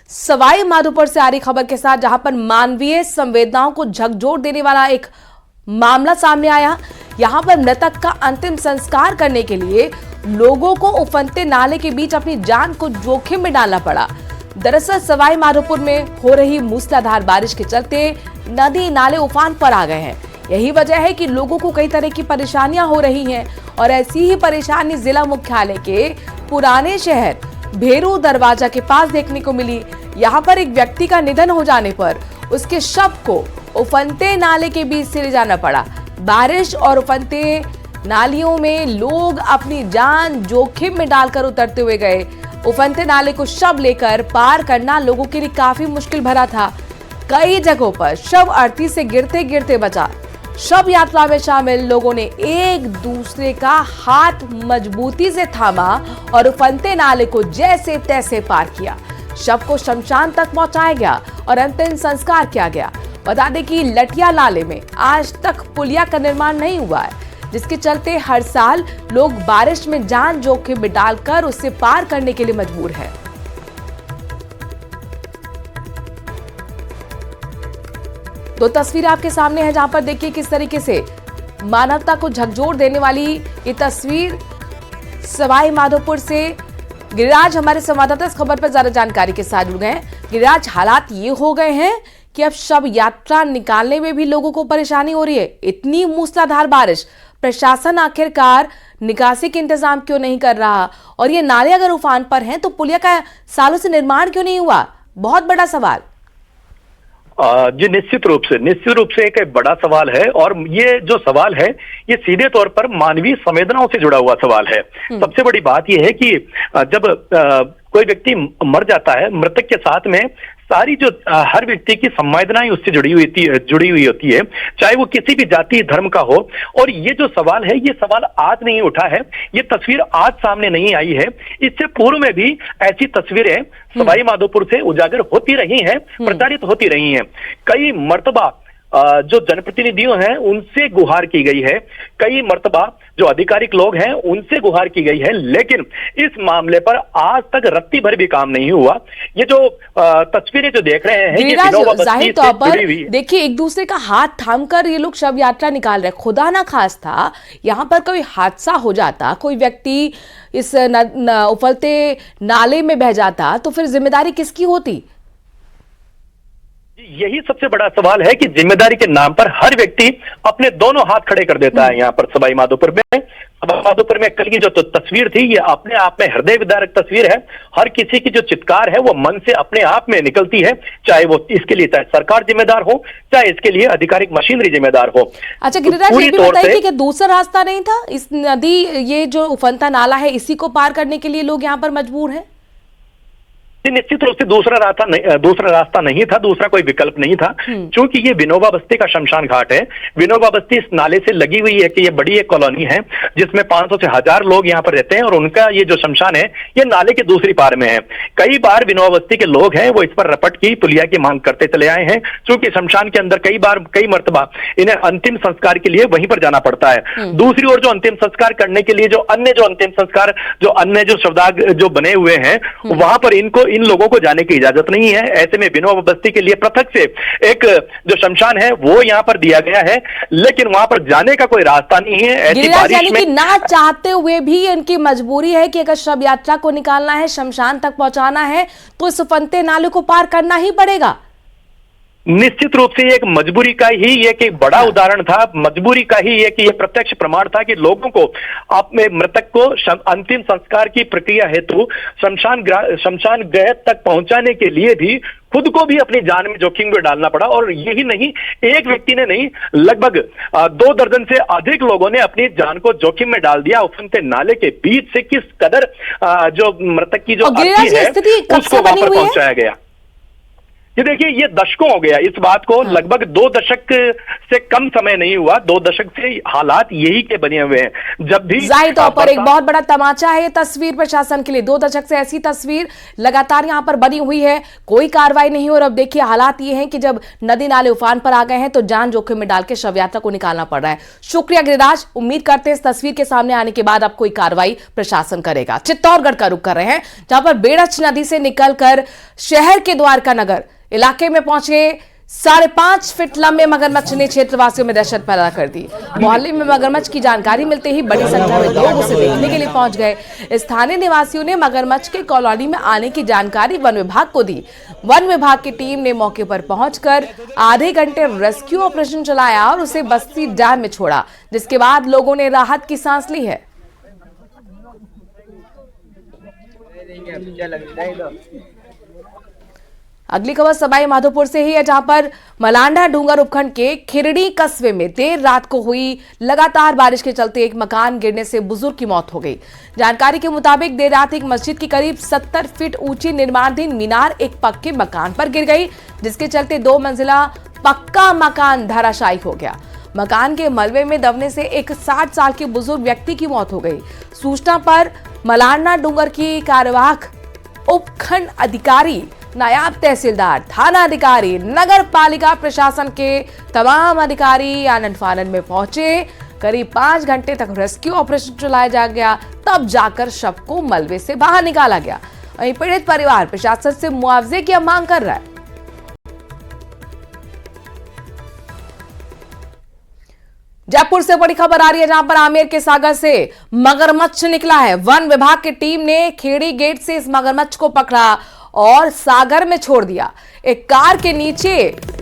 सवाई माधोपुर से आ रही खबर के साथ, जहां पर मानवीय संवेदनाओं को झकझोर देने वाला एक मामला सामने आया। यहां पर मृतक का अंतिम संस्कार करने के लिए लोगों को उफनते नाले के बीच अपनी जान को जोखिम में डालना पड़ा। दरअसल सवाई माधोपुर में हो रही मूसलाधार बारिश के चलते नदी नाले उफान पर आ गए हैं। यही वजह है कि लोगों को कई तरह की परेशानियां हो रही हैं और ऐसी ही परेशानी जिला मुख्यालय के पुराने शहर भेरू दरवाजा के पास देखने को मिली। यहाँ पर एक व्यक्ति का निधन हो जाने पर उसके शव को उफनते नाले के बीच से ले जाना पड़ा। बारिश और उफनते नालियों में लोग अपनी जान जोखिम में डालकर उतरते हुए गए। उफनते नाले को शव लेकर पार करना लोगों के लिए काफी मुश्किल भरा था। कई जगहों पर शव अर्थी से गिरते गिरते बचा। शव यात्रा में शामिल लोगों ने एक दूसरे का हाथ मजबूती से थामा और उफनते नाले को जैसे तैसे पार किया। शव को शमशान तक पहुंचाया गया और अंतिम संस्कार किया गया। बता दें कि लटिया नाले में आज तक पुलिया का निर्माण नहीं हुआ है, जिसके चलते हर साल लोग बारिश में जान जोखिम में डालकर उससे पार करने के लिए मजबूर हैं। दो तस्वीर आपके सामने है, जहां पर देखिए किस तरीके से मानवता को झकझोर देने वाली ये तस्वीर सवाई माधोपुर से गिरिराज हमारे संवाददाता इस खबर पर ज्यादा जानकारी के साथ जुड़ गए हैं। गिरिराज, हालात ये हो गए हैं कि अब शव यात्रा निकालने में भी लोगों को परेशानी हो रही है। इतनी मूसलाधार बारिश, प्रशासन आखिरकार निकासी के इंतजाम क्यों नहीं कर रहा? और ये नाले अगर उफान पर हैं तो पुलिया का सालों से निर्माण क्यों नहीं हुआ? बहुत बड़ा सवाल। जी निश्चित रूप से एक बड़ा सवाल है और ये जो सवाल है ये सीधे तौर पर मानवीय संवेदनाओं से जुड़ा हुआ सवाल है। सबसे बड़ी बात ये है कि जब कोई व्यक्ति मर जाता है, मृतक के साथ में सारी जो हर व्यक्ति की संवेदनाएं उससे जुड़ी हुई होती है, चाहे वो किसी भी जाति धर्म का हो। और ये जो सवाल है, ये सवाल आज नहीं उठा है, ये तस्वीर आज सामने नहीं आई है। इससे पूर्व में भी ऐसी तस्वीरें सवाई माधोपुर से उजागर होती रही हैं, प्रचारित होती रही हैं। कई मर्तबा जो जनप्रतिनिधियों हैं उनसे गुहार की गई है, कई मर्तबा जो आधिकारिक लोग हैं उनसे गुहार की गई है, लेकिन इस मामले पर आज तक रत्ती भर भी काम नहीं हुआ। ये जो तस्वीरें जो देख रहे हैं, ये जाहिर तौर पर देखिए एक दूसरे का हाथ थामकर ये लोग शव यात्रा निकाल रहे। खुदा ना खास्ता यहाँ पर कोई हादसा हो जाता, कोई व्यक्ति इस उफलते नाले में बह जाता, तो फिर जिम्मेदारी किसकी होती? यही सबसे बड़ा सवाल है कि जिम्मेदारी के नाम पर हर व्यक्ति अपने दोनों हाथ खड़े कर देता है। यहाँ पर सवाई माधोपुर में कल की जो तस्वीर थी, ये अपने आप में हृदय विदारक तस्वीर है। हर किसी की जो चित्कार है वो मन से अपने आप में निकलती है, चाहे वो इसके लिए चाहे सरकार जिम्मेदार हो, चाहे इसके लिए आधिकारिक मशीनरी जिम्मेदार हो। अच्छा गिरिराज, ये भी बताइए कि दूसरा रास्ता नहीं था? इस नदी, ये जो उफनता नाला है, इसी को पार करने के लिए लोग यहाँ पर मजबूर हैं? निश्चित रूप से दूसरा रास्ता नहीं था, दूसरा कोई विकल्प नहीं था। क्योंकि ये विनोबा बस्ती का शमशान घाट है। विनोबा बस्ती इस नाले से लगी हुई है कि ये बड़ी एक कॉलोनी है जिसमें 500 से 1000 लोग यहाँ पर रहते हैं और उनका ये जो शमशान है ये नाले के दूसरी पार में है। कई बार विनोबा बस्ती के लोग हैं वो इस पर रपट की पुलिया की मांग करते चले आए हैं, क्योंकि शमशान के अंदर कई मर्तबा इन्हें अंतिम संस्कार के लिए वहीं पर जाना पड़ता है। दूसरी ओर जो अंतिम संस्कार करने के लिए जो अन्य जो शवदाग जो बने हुए हैं, वहां पर इन लोगों को जाने की इजाजत नहीं है। ऐसे में विनोबा बस्ती के लिए पृथक से एक जो शमशान है वो यहाँ पर दिया गया है, लेकिन वहां पर जाने का कोई रास्ता नहीं है। ऐसी बारिश में ना चाहते हुए भी इनकी मजबूरी है कि अगर शव यात्रा को निकालना है, शमशान तक पहुंचाना है, तो इस उफनते नाले को पार करना ही पड़ेगा। निश्चित रूप से एक मजबूरी का ही एक बड़ा उदाहरण था, मजबूरी का ही एक ये प्रत्यक्ष प्रमाण था कि लोगों को अपने मृतक को अंतिम संस्कार की प्रक्रिया हेतु शमशान गृह तक पहुंचाने के लिए भी खुद को भी अपनी जान में जोखिम में डालना पड़ा। और यही नहीं, एक व्यक्ति ने नहीं, लगभग 2 दर्जन से अधिक लोगों ने अपनी जान को जोखिम में डाल दिया। उफनते नाले के बीच से किस कदर जो मृतक की जो अर्थी है उसको वहां पर पहुंचाया गया। ये देखिए, ये दशकों हो गया इस बात को, लगभग 2 दशक से कम समय नहीं हुआ, 2 दशक से हालात यही के बने हुए हैं। जब भी जाहिर तौर पर एक बहुत बड़ा तमाचा है ये तस्वीर प्रशासन के लिए, 2 दशक से ऐसी तस्वीर लगातार यहां पर बनी हुई है, कोई कार्रवाई नहीं हो। और अब देखिए हालात ये हैं कि जब नदी नाले उफान पर आ गए हैं तो जान जोखिम में डाल के शव यात्रा को निकालना पड़ रहा है। शुक्रिया गिरिराज, उम्मीद करते हैं इस तस्वीर के सामने आने के बाद अब कोई कार्रवाई प्रशासन करेगा। चित्तौड़गढ़ का रुख कर रहे हैं, जहां पर बेड़च नदी से निकलकर शहर के द्वारका नगर इलाके में पहुंचे 5.5 फीट लंबे मगरमच्छ ने क्षेत्रवासियों में दहशत पैदा कर दी। मोहल्ले में मगरमच्छ की जानकारी मिलते ही बड़ी संख्या में लोग उसे देखने के लिए पहुंच गए। स्थानीय निवासियों ने मगरमच्छ के कॉलोनी में आने की जानकारी वन विभाग को दी। वन विभाग की टीम ने मौके पर पहुंचकर आधे घंटे रेस्क्यू ऑपरेशन चलाया और उसे बस्ती डैम में छोड़ा, जिसके बाद लोगों ने राहत की सांस ली है। अगली खबर सवाई माधोपुर से ही है, जहां पर मलांडा डूंगर उपखंड के खिरड़ी कस्बे में देर रात को हुई लगातार बारिश के चलते एक मकान गिरने से बुजुर्ग की मौत हो गई। जानकारी के मुताबिक देर रात एक मस्जिद की करीब 70 फीट ऊंची निर्माणाधीन मीनार एक पक्के मकान पर गिर गई, जिसके चलते 2 मंजिला पक्का मकान धराशायी हो गया। मकान के मलबे में दबने से एक 60 साल के बुजुर्ग व्यक्ति की मौत हो गई। सूचना पर मलांडा डूंगर की कार्यवाहक उपखंड अधिकारी, नायब तहसीलदार, थाना अधिकारी, नगर पालिका प्रशासन के तमाम अधिकारी आनन फानन में पहुंचे। करीब 5 घंटे तक रेस्क्यू ऑपरेशन चलाया जा गया, तब जाकर शव को मलबे से बाहर निकाला गया। वहीं पीड़ित परिवार प्रशासन से मुआवजे की मांग कर रहा है। जयपुर से बड़ी खबर आ रही है, जहां पर आमेर के सागर से मगरमच्छ निकला है। वन विभाग की टीम ने खेड़ी गेट से इस मगरमच्छ को पकड़ा और सागर में छोड़ दिया। एक कार के नीचे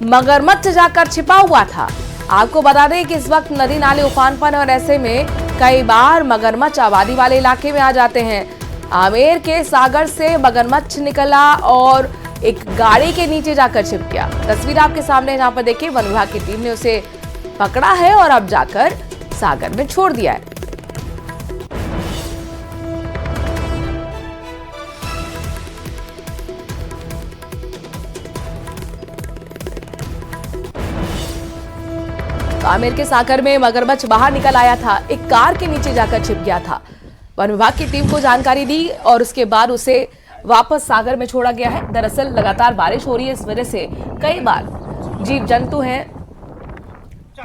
मगरमच्छ जाकर छिपा हुआ था। आपको बता दें कि इस वक्त नदी नाले उफान पर, और ऐसे में कई बार मगरमच्छ आबादी वाले इलाके में आ जाते हैं। आमेर के सागर से मगरमच्छ निकला और एक गाड़ी के नीचे जाकर छिप गया। तस्वीर आपके सामने, जहां पर देखिए वन विभाग की टीम ने उसे पकड़ा है और अब जाकर सागर में छोड़ दिया है। आमेर के सागर में मगरमच्छ बाहर निकल आया था, एक कार के नीचे जाकर छिप गया था। वन विभाग की टीम को जानकारी दी और उसके बाद उसे वापस सागर में छोड़ा गया है। दरअसल लगातार बारिश हो रही है, इस वजह से कई बार जीव जंतु हैं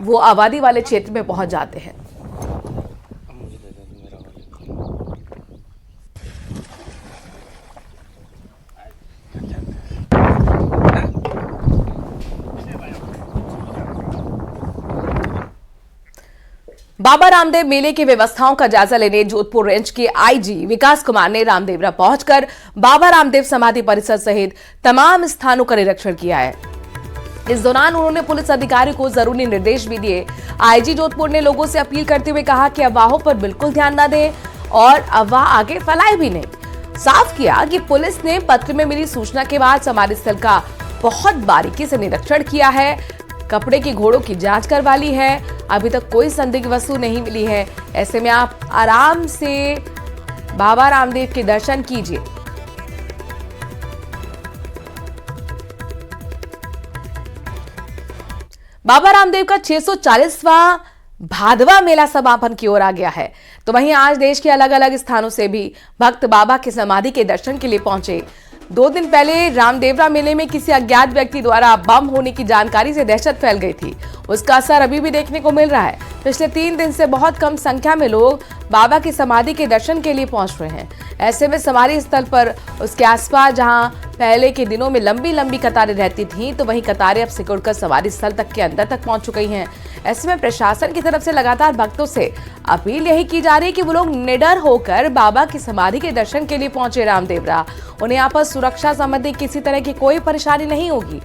वो आबादी वाले क्षेत्र में पहुंच जाते हैं। बाबा रामदेव मेले की व्यवस्थाओं का जायजा लेने जोधपुर रेंज के आईजी विकास कुमार ने रामदेवरा पहुंचकर बाबा रामदेव समाधि परिसर सहित तमाम स्थानों का निरीक्षण किया है। इस दौरान उन्होंने पुलिस अधिकारी को जरूरी निर्देश भी दिए। आईजी जोधपुर ने लोगों से अपील करते हुए कहा कि अफवाहों पर बिल्कुल ध्यान न दें और अफवाह आगे फैलाए भी नहीं। साफ किया कि पुलिस ने पत्र में मिली सूचना के बाद समाधि स्थल का बहुत बारीकी से निरीक्षण किया है, कपड़े की घोड़ों की जांच करवा ली है। अभी तक कोई संदिग्ध वस्तु नहीं मिली है। ऐसे में आप आराम से बाबा रामदेव के दर्शन कीजिए। बाबा रामदेव का 640वां भादवा मेला समापन की ओर आ गया है, तो वहीं आज देश के अलग अलग स्थानों से भी भक्त बाबा की समाधि के दर्शन के लिए पहुंचे। 2 दिन पहले रामदेवरा मेले में किसी अज्ञात व्यक्ति द्वारा बम होने की जानकारी से दहशत फैल गई थी। उसका असर अभी भी देखने को मिल रहा है। पिछले 3 दिन से बहुत कम संख्या में लोग बाबा की समाधि के दर्शन के लिए पहुंच रहे हैं। ऐसे में समाधि स्थल पर उसके आसपास जहां पहले के दिनों में लंबी लंबी कतारें रहती थीं, तो वहीं कतारें अब सिकुड़कर समाधि स्थल तक के अंदर तक पहुंच चुकी हैं। ऐसे में प्रशासन की तरफ से लगातार भक्तों से अपील यही की जा रही है कि वो लोग निडर होकर बाबा की समाधि के दर्शन के लिए पहुंचे रामदेवरा। उन्हें यहाँ पर सुरक्षा संबंधी किसी तरह की कोई परेशानी नहीं होगी।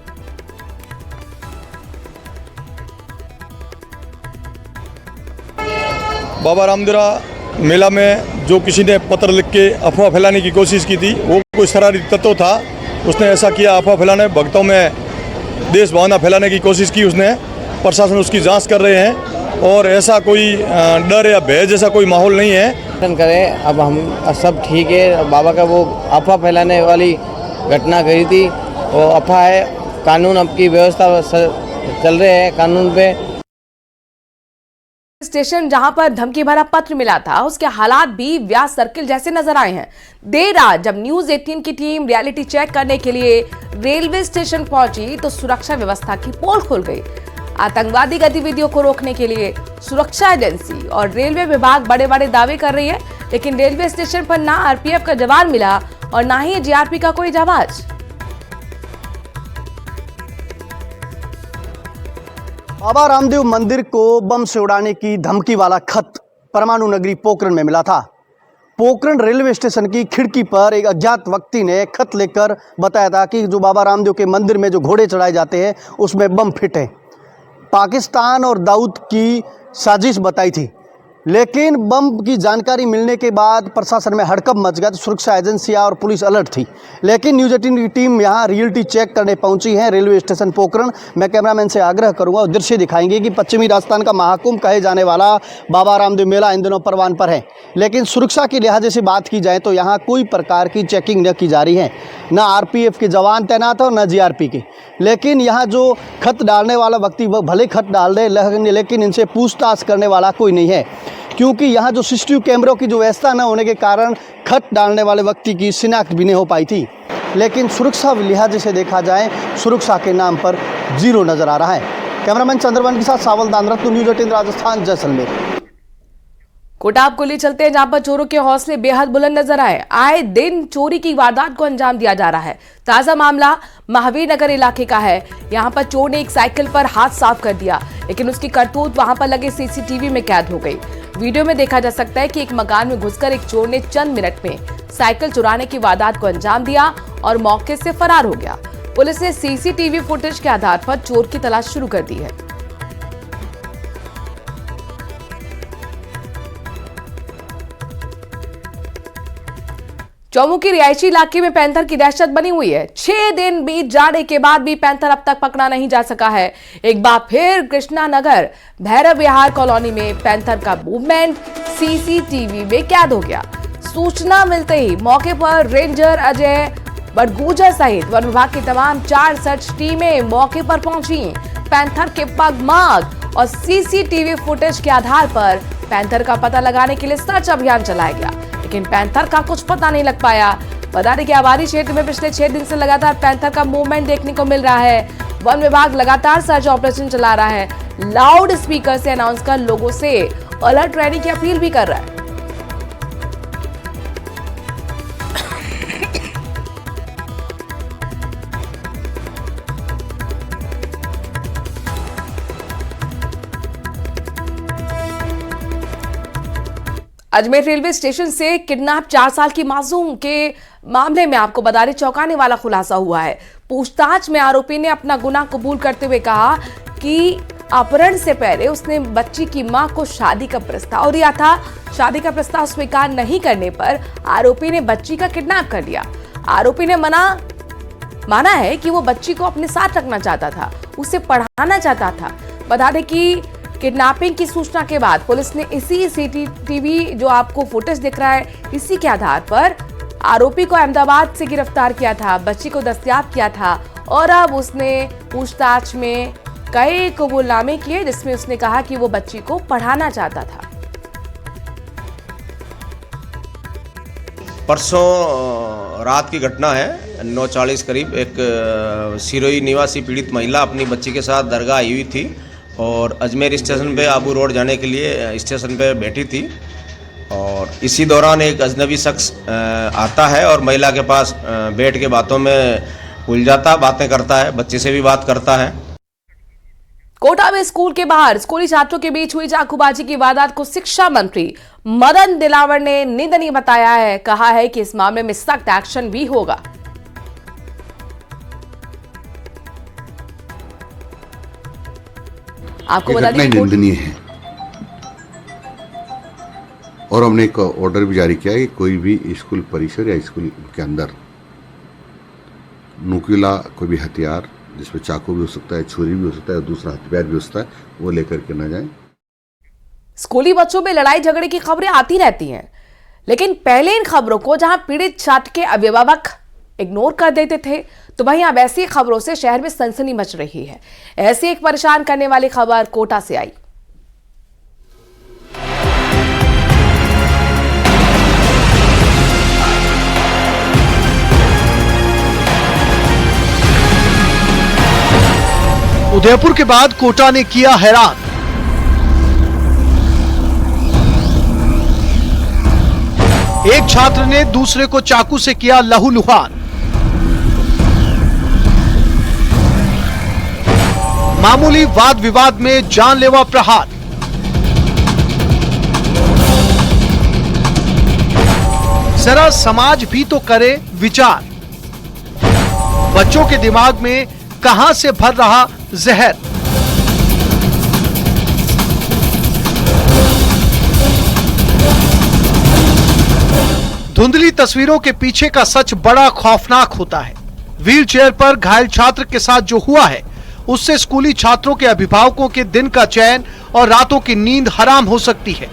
बाबा रामदेवरा मेला में जो किसी ने पत्र लिख के अफवाह फैलाने की कोशिश की थी, वो कोई शरारती तत्व था। उसने ऐसा किया, अफवाह फैलाने, भक्तों में देश भावना फैलाने की कोशिश की उसने। प्रशासन उसकी जांच कर रहे हैं और ऐसा कोई डर या भय जैसा कोई माहौल नहीं है। करें, अब हम सब ठीक है। बाबा का वो अफवाह फैलाने वाली घटना गई थी, वो अफवाह है, कानून अब की व्यवस्था चल रहे हैं कानून पे। स्टेशन जहां पर धमकी भरा पत्र मिला था उसके हालात भी व्यास सर्किल जैसे नजर आए हैं। देर रात जब न्यूज 18 की टीम रियलिटी चेक करने के लिए रेलवे स्टेशन पहुंची तो सुरक्षा व्यवस्था की पोल खुल गई। आतंकवादी गतिविधियों को रोकने के लिए सुरक्षा एजेंसी और रेलवे विभाग बड़े बड़े दावे कर रही है, लेकिन रेलवे स्टेशन पर ना आरपीएफ का जवान मिला और ना ही जीआरपी का कोई जवाब। बाबा रामदेव मंदिर को बम से उड़ाने की धमकी वाला खत परमाणु नगरी पोखरण में मिला था। पोखरण रेलवे स्टेशन की खिड़की पर एक अज्ञात व्यक्ति ने खत लेकर बताया था कि जो बाबा रामदेव के मंदिर में जो घोड़े चढ़ाए जाते हैं उसमें बम फिट है। पाकिस्तान और दाऊद की साजिश बताई थी, लेकिन बम की जानकारी मिलने के बाद प्रशासन में हड़कंप मच गया। तो सुरक्षा एजेंसियां और पुलिस अलर्ट थी, लेकिन न्यूज 18 की टीम यहां रियलिटी चेक करने पहुंची है रेलवे स्टेशन पोखरण। मैं कैमरामैन से आग्रह करूंगा और दृश्य दिखाएंगे कि पश्चिमी राजस्थान का महाकुंभ कहे जाने वाला बाबा रामदेव मेला इन दिनों परवान पर है, लेकिन सुरक्षा के लिहाजे से बात की जाए तो यहाँ कोई प्रकार की चेकिंग न की जा रही है। न आरपीएफ के जवान तैनात है और न जीआरपी के। लेकिन यहाँ जो खत डालने वाला व्यक्ति वह भले खत डाल दे, लेकिन इनसे पूछताछ करने वाला कोई नहीं है, क्योंकि यहाँ जो सीसीटीवी कैमरों की जो व्यवस्था न होने के कारण खत डालने वाले व्यक्ति की शिनाख्त भी नहीं हो पाई थी। लेकिन सुरक्षा लिहाजे से देखा जाए सुरक्षा के नाम पर जीरो नजर आ रहा है। कैमरामैन चंद्रवन के साथ सावल दानरत्न, न्यूज 18 राजस्थान, जैसलमेर। कोटाब गोली चलते हैं जहां पर चोरों के हौसले बेहद बुलंद नजर आए दिन चोरी की वारदात को अंजाम दिया जा रहा है। ताजा मामला महावीर नगर इलाके का है। यहां पर चोर ने एक साइकिल पर हाथ साफ कर दिया, लेकिन उसकी करतूत वहां पर लगे सीसीटीवी में कैद हो गई। वीडियो में देखा जा सकता है कि एक मकान में घुसकर एक चोर ने चंद मिनट में साइकिल चुराने की वारदात को अंजाम दिया और मौके से फरार हो गया। पुलिस ने सीसीटीवी फुटेज के आधार पर चोर की तलाश शुरू कर दी है। जम्मू के रिहायशी इलाके में पैंथर की दहशत बनी हुई है। 6 दिन बीत जाने के बाद भी पैंथर अब तक पकड़ा नहीं जा सका है। एक बार फिर कृष्णा नगर भैरव विहार कॉलोनी में पैंथर का मूवमेंट सीसीटीवी में कैद हो गया। सूचना मिलते ही मौके पर रेंजर अजय बड़गुजर सहित वन विभाग की तमाम 4 सर्च टीमें मौके पर पहुंची। पैंथर के पग मार्क और सीसीटीवी फुटेज के आधार पर पैंथर का पता लगाने के लिए सर्च अभियान चलाया गया, लेकिन पैंथर का कुछ पता नहीं लग पाया। बता दें कि आबादी क्षेत्र में पिछले 6 दिन से लगातार पैंथर का मूवमेंट देखने को मिल रहा है। वन विभाग लगातार सर्च ऑपरेशन चला रहा है, लाउड स्पीकर से अनाउंस कर लोगों से अलर्ट रहने की अपील भी कर रहा है। अजमेर रेलवे स्टेशन से किडनैप 4 साल की मासूम के मामले में आपको बता दें चौंकाने वाला खुलासा हुआ है। पूछताछ में आरोपी ने अपना गुनाह कबूल करते हुए कहा कि अपहरण से पहले उसने बच्ची की मां को शादी का प्रस्ताव दिया था। शादी का प्रस्ताव स्वीकार नहीं करने पर आरोपी ने बच्ची का किडनैप कर लिया। आरोपी ने माना है कि वो बच्ची को अपने साथ रखना चाहता था, उसे पढ़ाना चाहता था। बता दें कि किडनैपिंग की सूचना के बाद पुलिस ने इसी सीसीटीवी जो आपको फुटेज दिख रहा है, इसी के आधार पर आरोपी को अहमदाबाद से गिरफ्तार किया था, बच्ची को दस्तयाब किया था और अब उसने पूछताछ में कई कबूलनामे किए जिसमें उसने कहा कि वो बच्ची को पढ़ाना चाहता था। परसों रात की घटना है, 9:40 करीब एक सिरोही निवासी पीड़ित महिला अपनी बच्ची के साथ दरगाह आई हुई थी और अजमेर स्टेशन पे आबू रोड जाने के लिए स्टेशन पे बैठी थी और इसी दौरान एक अजनबी शख्स आता है और महिला के पास बैठ के बातों में उलझाता, बातें करता है, बच्चे से भी बात करता है। कोटा में स्कूल के बाहर स्कूली छात्रों के बीच हुई चाकूबाजी की वारदात को शिक्षा मंत्री मदन दिलावर ने निंदनीय बताया है। कहा है कि इस मामले में सख्त एक्शन भी होगा। आपको बता दें निंदनीय है और हमने एक ऑर्डर भी जारी किया है कि कोई भी स्कूल परिसर या स्कूल के अंदर नुकीला कोई भी हथियार जिसमें चाकू भी हो सकता है, छुरी भी हो सकता है, दूसरा हथियार भी हो सकता है, वो लेकर के ना जाएं। स्कूली बच्चों में लड़ाई झगड़े की खबरें आती रहती हैं, लेकिन पहले इन खबरों को जहां पीड़ित छात्र के अभिभावक इग्नोर कर देते थे। तो वहीं अब ऐसी खबरों से शहर में सनसनी मच रही है। ऐसी एक परेशान करने वाली खबर कोटा से आई। उदयपुर के बाद कोटा ने किया हैरान। एक छात्र ने दूसरे को चाकू से किया लहूलुहान। मामूली वाद विवाद में जानलेवा प्रहार। जरा समाज भी तो करे विचार। बच्चों के दिमाग में कहां से भर रहा जहर। धुंधली तस्वीरों के पीछे का सच बड़ा खौफनाक होता है। व्हीलचेयर पर घायल छात्र के साथ जो हुआ है, उससे स्कूली छात्रों के अभिभावकों के दिन का चैन और रातों की नींद हराम हो सकती है।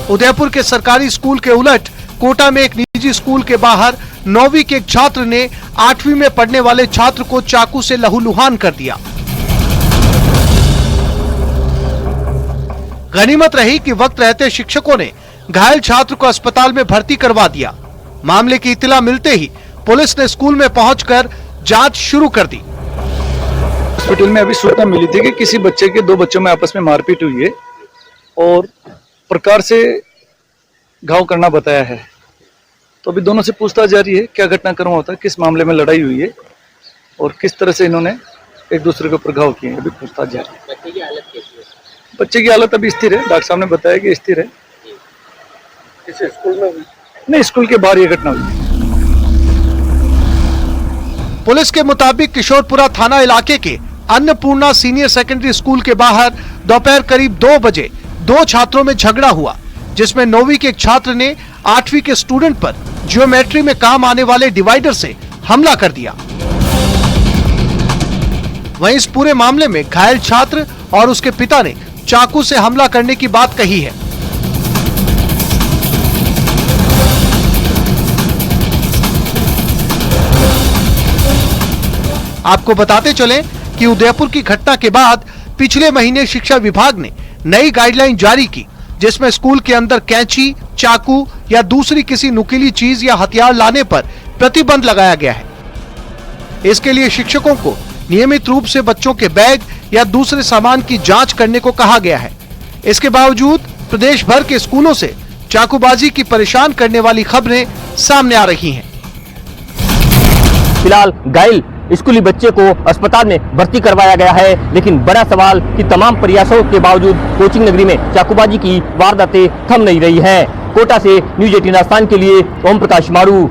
उदयपुर के सरकारी स्कूल के उलट कोटा में एक निजी स्कूल के बाहर 9वीं के एक छात्र ने 8वीं में पढ़ने वाले छात्र को चाकू से लहूलुहान कर दिया। गनीमत रही कि वक्त रहते शिक्षकों ने घायल छात्र को अस्पताल में भर्ती करवा दिया। मामले की इत्तला मिलते ही पुलिस ने स्कूल में पहुंचकर जांच शुरू कर दी। हॉस्पिटल में अभी सूचना मिली थी कि किसी बच्चे के 2 बच्चों में आपस में मारपीट हुई है और प्रकार से घाव करना बताया है। तो अभी दोनों से पूछताछ जारी है, क्या घटनाक्रम होता है, किस मामले में लड़ाई हुई है और किस तरह से इन्होंने एक दूसरे के ऊपर घाव किए हैं। अभी पूछताछ जारी है। बच्चे की हालत कैसी है? बच्चे की हालत अभी स्थिर है। डॉक्टर साहब ने बताया कि स्थिर है। किसी स्कूल में हुई? नहीं, स्कूल के बाहर ये घटना हुई। पुलिस के मुताबिक किशोरपुरा थाना इलाके के अन्नपूर्णा सीनियर सेकेंडरी स्कूल के बाहर दोपहर करीब 2 बजे 2 छात्रों में झगड़ा हुआ, जिसमें 9वीं के एक छात्र ने 8वीं के स्टूडेंट पर ज्योमेट्री में काम आने वाले डिवाइडर से हमला कर दिया। वहीं इस पूरे मामले में घायल छात्र और उसके पिता ने चाकू से हमला करने की बात कही है। आपको बताते चलें कि उदयपुर की घटना के बाद पिछले महीने शिक्षा विभाग ने नई गाइडलाइन जारी की, जिसमें स्कूल के अंदर कैंची, चाकू या दूसरी किसी नुकीली चीज या हथियार लाने पर प्रतिबंध लगाया गया है। इसके लिए शिक्षकों को नियमित रूप से बच्चों के बैग या दूसरे सामान की जांच करने को कहा गया है। इसके बावजूद प्रदेश भर के स्कूलों से चाकूबाजी की परेशान करने वाली खबरें सामने आ रही हैं। फिलहाल घायल स्कूली बच्चे को अस्पताल में भर्ती करवाया गया है, लेकिन बड़ा सवाल कि तमाम प्रयासों के बावजूद कोचिंग नगरी में चाकूबाजी की वारदातें थम नहीं रही हैं। कोटा से न्यूज़ 18 राजस्थान के लिए ओम प्रकाश मारू।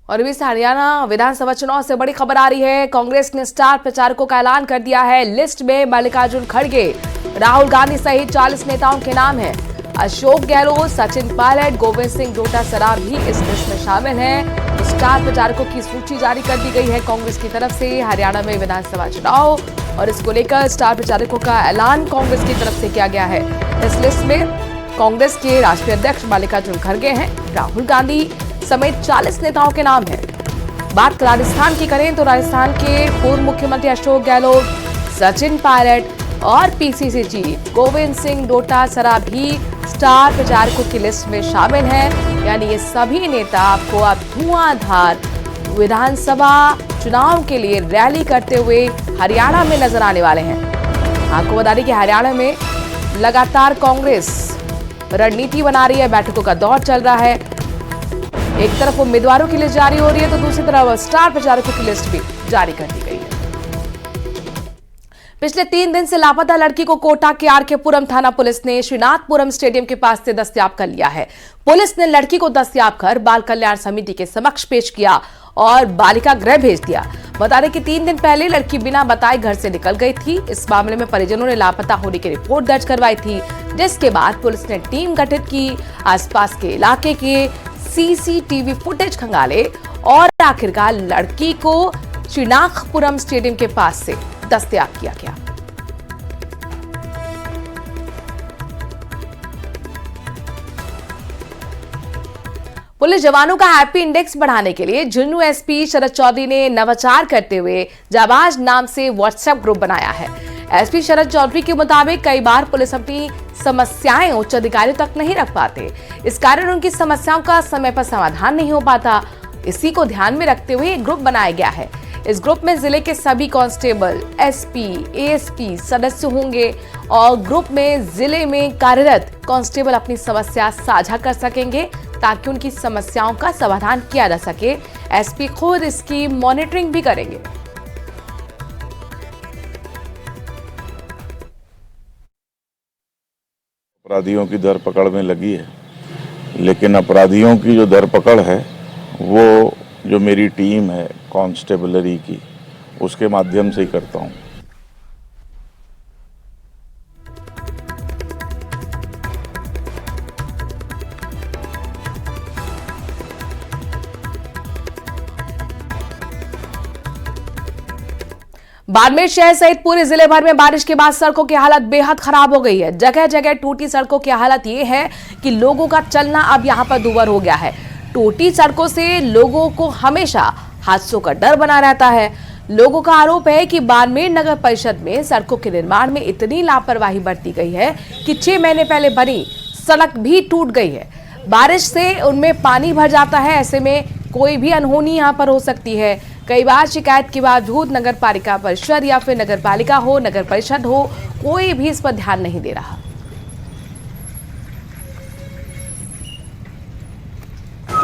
और इस हरियाणा विधानसभा चुनाव से बड़ी खबर आ रही है। कांग्रेस ने स्टार प्रचारकों का ऐलान कर दिया है। लिस्ट में मल्लिकार्जुन खड़गे, राहुल गांधी सहित 40 नेताओं के नाम हैं। अशोक गहलोत, सचिन पायलट, गोविंद सिंह डोटासरा भी इस लिस्ट में शामिल हैं। स्टार प्रचारकों की सूची जारी कर दी गई है कांग्रेस की तरफ से। हरियाणा में विधानसभा चुनाव और इसको लेकर स्टार प्रचारकों का ऐलान कांग्रेस की तरफ से किया गया है। इस लिस्ट में कांग्रेस के राष्ट्रीय अध्यक्ष मल्लिकार्जुन खड़गे हैं, राहुल गांधी समेत 40 नेताओं के नाम हैं। बात राजस्थान की करें तो राजस्थान के पूर्व मुख्यमंत्री अशोक गहलोत, सचिन पायलट और पीसीसी चीफ गोविंद सिंह डोटासरा भी स्टार प्रचारकों की लिस्ट में शामिल हैं। यानी ये सभी नेता आपको अब धुआंधार विधानसभा चुनाव के लिए रैली करते हुए हरियाणा में नजर आने वाले हैं। आपको बता दें कि हरियाणा में लगातार कांग्रेस रणनीति बना रही है, बैठकों का दौर चल रहा है। एक तरफ उम्मीदवारों की लिस्ट जारी हो रही है तो दूसरी तरफ स्टार प्रचारकों की लिस्ट भी जारी कर दी गई है। पिछले 3 दिन से लापता लड़की को कोटा के आरकेपुरम थाना पुलिस ने श्रीनाथपुरम स्टेडियम के पास से दस्तयाब कर लिया है। पुलिस ने लड़की को दस्तयाब कर बाल कल्याण समिति के समक्ष पेश किया और बालिका गृह भेज दिया। बता दें कि 3 दिन पहले लड़की बिना बताए घर से निकल गई थी। इस मामले में परिजनों ने लापता होने की रिपोर्ट दर्ज करवाई थी, जिसके बाद पुलिस ने टीम गठित की, आसपास के इलाके के सीसीटीवी फुटेज खंगाले और आखिरकार लड़की को श्रीनाथपुरम स्टेडियम के पास से दस्तयाब किया गया। पुलिस जवानों का हैप्पी इंडेक्स बढ़ाने के लिए झुंझुनू एसपी शरद चौधरी ने नवाचार करते हुए जाबाज नाम से व्हाट्सएप ग्रुप बनाया है। एसपी शरद चौधरी के मुताबिक कई बार पुलिस अपनी समस्याएं उच्च अधिकारियों तक नहीं रख पाते, इस कारण उनकी समस्याओं का समय पर समाधान नहीं हो पाता। इसी को ध्यान में रखते हुए एक ग्रुप बनाया गया है। इस ग्रुप में जिले के सभी कांस्टेबल, एसपी, एएसपी सदस्य होंगे और ग्रुप में जिले में कार्यरत कांस्टेबल अपनी समस्या साझा कर सकेंगे ताकि उनकी समस्याओं का समाधान किया जा सके। एसपी खुद इसकी मॉनिटरिंग भी करेंगे। अपराधियों की धरपकड़ में लगी है, लेकिन अपराधियों की जो धरपकड़ है वो जो मेरी टीम है कांस्टेबलरी की, उसके माध्यम से ही करता हूँ। बाड़मेर शहर सहित पूरे जिले भर में बारिश के बाद सड़कों की हालत बेहद खराब हो गई है। जगह जगह टूटी सड़कों की हालत ये है कि लोगों का चलना अब यहां पर दूभर हो गया है। टूटी सड़कों से लोगों को हमेशा हादसों का डर बना रहता है। लोगों का आरोप है कि बाड़मेर नगर परिषद में सड़कों के निर्माण में इतनी लापरवाही बरती गई है कि 6 महीने पहले बनी सड़क भी टूट गई है। बारिश से उनमें पानी भर जाता है। ऐसे में कोई भी अनहोनी यहाँ पर हो सकती है। कई बार शिकायत के बावजूद नगर पालिका परिषद या फिर नगर पालिका हो, नगर परिषद हो, कोई भी इस पर ध्यान नहीं दे रहा।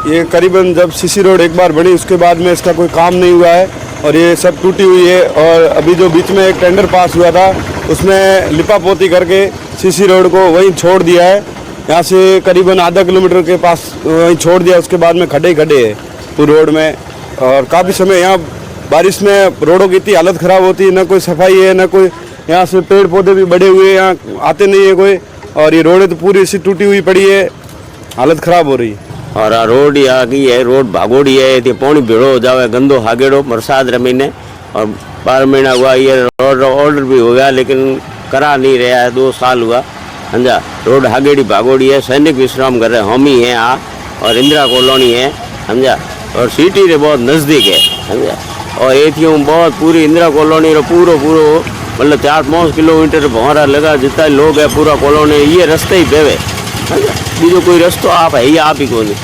ये करीबन जब सीसी रोड एक बार बनी उसके बाद में इसका कोई काम नहीं हुआ है और ये सब टूटी हुई है। और अभी जो बीच में एक टेंडर पास हुआ था उसमें लिपापोती करके सीसी रोड को वहीं छोड़ दिया है। यहाँ से करीबन आधा किलोमीटर के पास वहीं छोड़ दिया। उसके बाद में खड्डे खड्डे है पूरे रोड में और काफ़ी समय यहाँ बारिश में रोडों की इतनी हालत ख़राब होती है, ना कोई सफाई है, ना कोई यहाँ से पेड़ पौधे भी बड़े हुए यहाँ आते नहीं है कोई। और ये रोडें तो पूरी ऐसी टूटी हुई पड़ी है, हालत ख़राब हो रही है। और आ रोड यहाँ की है, रोड भागोड़ी है, ते पानी भेड़ो हो जावे, गंदो हागेड़ो बरसात रे महीने। और 12 महीना हुआ ये रोड ऑर्डर भी हो गया लेकिन करा नहीं रहा है, 2 साल हुआ। समझा, रोड हागेड़ी भागोड़ी है। सैनिक विश्राम घर है, होमी है आ और इंदिरा कॉलोनी है, समझा। और सिटी रे बहुत नज़दीक है, समझा। और एथियों बहुत पूरी इंदिरा कॉलोनी रो पूरो मतलब 4-5 किलोमीटर भौरा लगा जितना लोग है पूरा कॉलोनी ये रास्ते ही बेवे, बीजो कोई रास्ता आप है ही आप ही को नहीं।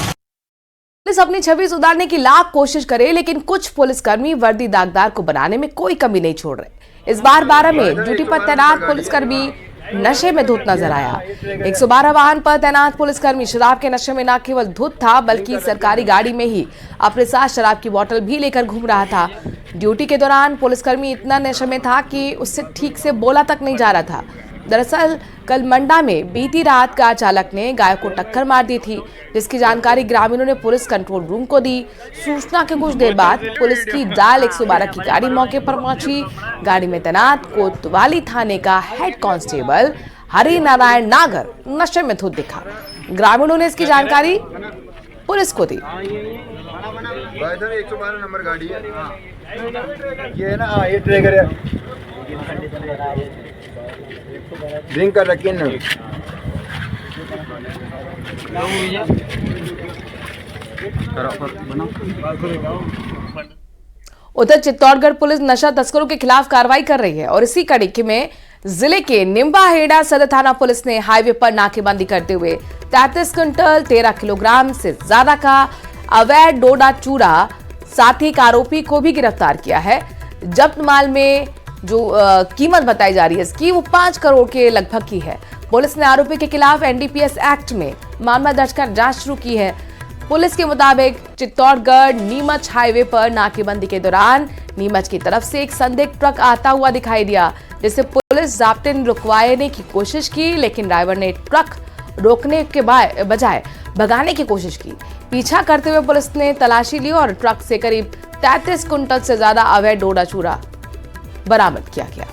पुलिस अपनी छवि सुधारने की लाख कोशिश करे लेकिन कुछ पुलिसकर्मी वर्दी दागदार को बनाने में कोई कमी नहीं छोड़ रहे। इस बार 12 में ड्यूटी पर तैनात पुलिसकर्मी नशे में धुत नजर आया। 112 वाहन पर तैनात पुलिसकर्मी शराब के नशे में न केवल धुत था बल्कि सरकारी गाड़ी में ही अपने साथ शराब की बोतल भी लेकर घूम रहा था। ड्यूटी के दौरान पुलिसकर्मी इतना नशे में था कि उससे ठीक से बोला तक नहीं जा रहा था। दरअसल कल मंडा में बीती रात कार चालक ने गाय को टक्कर मार दी थी, जिसकी जानकारी ग्रामीणों ने पुलिस कंट्रोल रूम को दी। सूचना के कुछ देर बाद पुलिस की डायल 112 की गाड़ी मौके पर पहुंची। गाड़ी में तैनात कोतवाली थाने का हेड कांस्टेबल हरि नारायण नागर नशे में धुत दिखा। ग्रामीणों ने इसकी जानकारी पुलिस को दी। 112 नंबर गाड़ी है, ये है ना, ये ट्रैकर है, ड्रिंक कर रखी है ना। उधर चित्तौड़गढ़ पुलिस नशा तस्करों के खिलाफ कार्रवाई कर रही है और इसी कड़ी में जिले के निम्बाहेड़ा सदर थाना पुलिस ने हाईवे पर नाकेबंदी करते हुए 33 क्विंटल 13 किलोग्राम से ज्यादा का अवैध डोडा चूरा साथ ही एक आरोपी को भी गिरफ्तार किया है। जब्त माल में जो कीमत बताई जा रही है इसकी वो 5 करोड़ के लगभग की है। पुलिस ने आरोपी के खिलाफ एनडीपीएस एक्ट में मामला दर्ज कर जांच शुरू की है। पुलिस के मुताबिक चित्तौड़गढ़ नीमच हाईवे पर नाकेबंदी के दौरान नीमच की तरफ से एक संदिग्ध ट्रक आता हुआ दिखाई दिया, जिसे पुलिस ज़ाब्ते ने रुकवाने की कोशिश की लेकिन ड्राइवर ने ट्रक रोकने के बजाय भगाने की कोशिश की। पीछा करते हुए पुलिस ने तलाशी ली और ट्रक से करीब 33 कुंटल से ज्यादा अवैध डोडा चूरा बरामद किया गया।